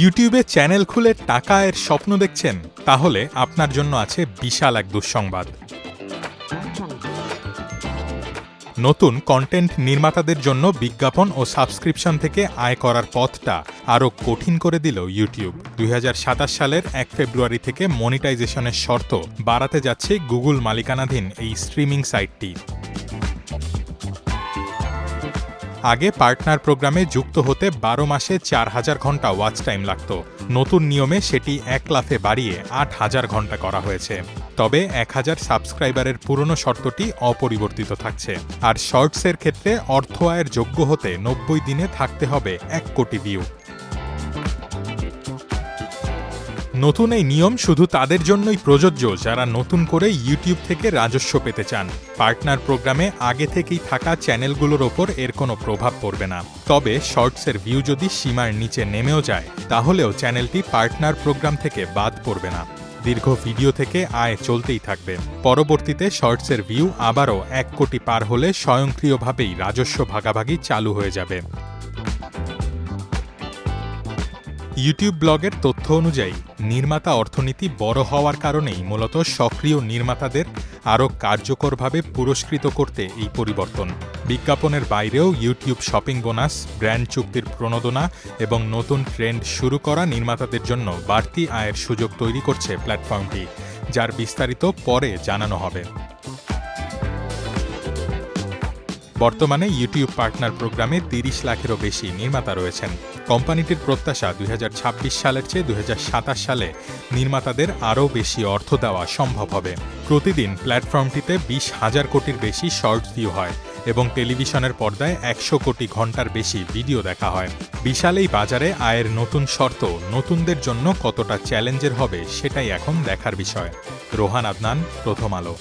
ইউটিউবে চ্যানেল খুলে টাকা আয়ের স্বপ্ন দেখছেন? তাহলে আপনার জন্য আছে বিশাল এক দুঃসংবাদ। নতুন কন্টেন্ট নির্মাতাদের জন্য বিজ্ঞাপন ও সাবস্ক্রিপশন থেকে আয় করার পথটা আরও কঠিন করে দিল ইউটিউব। 2027 সালের 1 ফেব্রুয়ারি থেকে মনিটাইজেশনের শর্ত বাড়াতে যাচ্ছে গুগল মালিকানাধীন এই স্ট্রিমিং সাইটটি। আগে পার্টনার প্রোগ্রামে যুক্ত হতে 12 মাসে 4000 ঘন্টা ওয়াচ টাইম লাগত। নতুন নিয়মে সেটি 1 লাফে বাড়িয়ে 8000 ঘন্টা করা হয়েছে। তবে 1000 সাবস্ক্রাইবারের পুরনো শর্তটি অপরিবর্তিত থাকছে। আর শর্টসের ক্ষেত্রে অর্থ আয়ের যোগ্য হতে 90 দিনে থাকতে হবে 1 কোটি ভিউ। নতুন এই নিয়ম শুধু তাদের জন্যই প্রযোজ্য যারা নতুন করে ইউটিউব থেকে রাজস্ব পেতে চান। পার্টনার প্রোগ্রামে আগে থেকেই থাকা চ্যানেলগুলোর ওপর এর কোনো প্রভাব পড়বে না। তবে শর্টসের ভিউ যদি সীমার নিচে নেমেও যায়, তাহলেও চ্যানেলটি পার্টনার প্রোগ্রাম থেকে বাদ পড়বে না। দীর্ঘ ভিডিও থেকে আয় চলতেই থাকবে। পরবর্তীতে শর্টসের ভিউ আবারও 1 কোটি পার হলে স্বয়ংক্রিয়ভাবেই রাজস্ব ভাগাভাগি চালু হয়ে যাবে। ইউটিউব ব্লগের তথ্য অনুযায়ী নির্মাতা অর্থনীতি বড় হওয়ার কারণেই মূলত সক্রিয় নির্মাতাদের আরও কার্যকরভাবে পুরস্কৃত করতে এই পরিবর্তন। বিজ্ঞাপনের বাইরেও ইউটিউব শপিং বোনাস, ব্র্যান্ড চুক্তির প্রণোদনা এবং নতুন ট্রেন্ড শুরু করা নির্মাতাদের জন্য বাড়তি আয়ের সুযোগ তৈরি করছে প্ল্যাটফর্মটি, যার বিস্তারিত পরে জানানো হবে। বর্তমানে ইউটিউব পার্টনার প্রোগ্রামে 30 লাখেরও বেশি নির্মাতা রয়েছেন। কোম্পানিটির প্রত্যাশা 2026 সালের চেয়ে 2027 সালে নির্মাতাদের আরও বেশি অর্থ দেওয়া সম্ভব হবে। প্রতিদিন প্ল্যাটফর্মটিতে 20,000 কোটির বেশি শর্টস ভিউ হয় এবং টেলিভিশনের পর্দায় 100 কোটি ঘন্টার বেশি ভিডিও দেখা হয়। বিশাল এই বাজারে আয়ের নতুন শর্ত নতুনদের জন্য কতটা চ্যালেঞ্জের হবে সেটাই এখন দেখার বিষয়। রোহান আদনান, প্রথম আলো।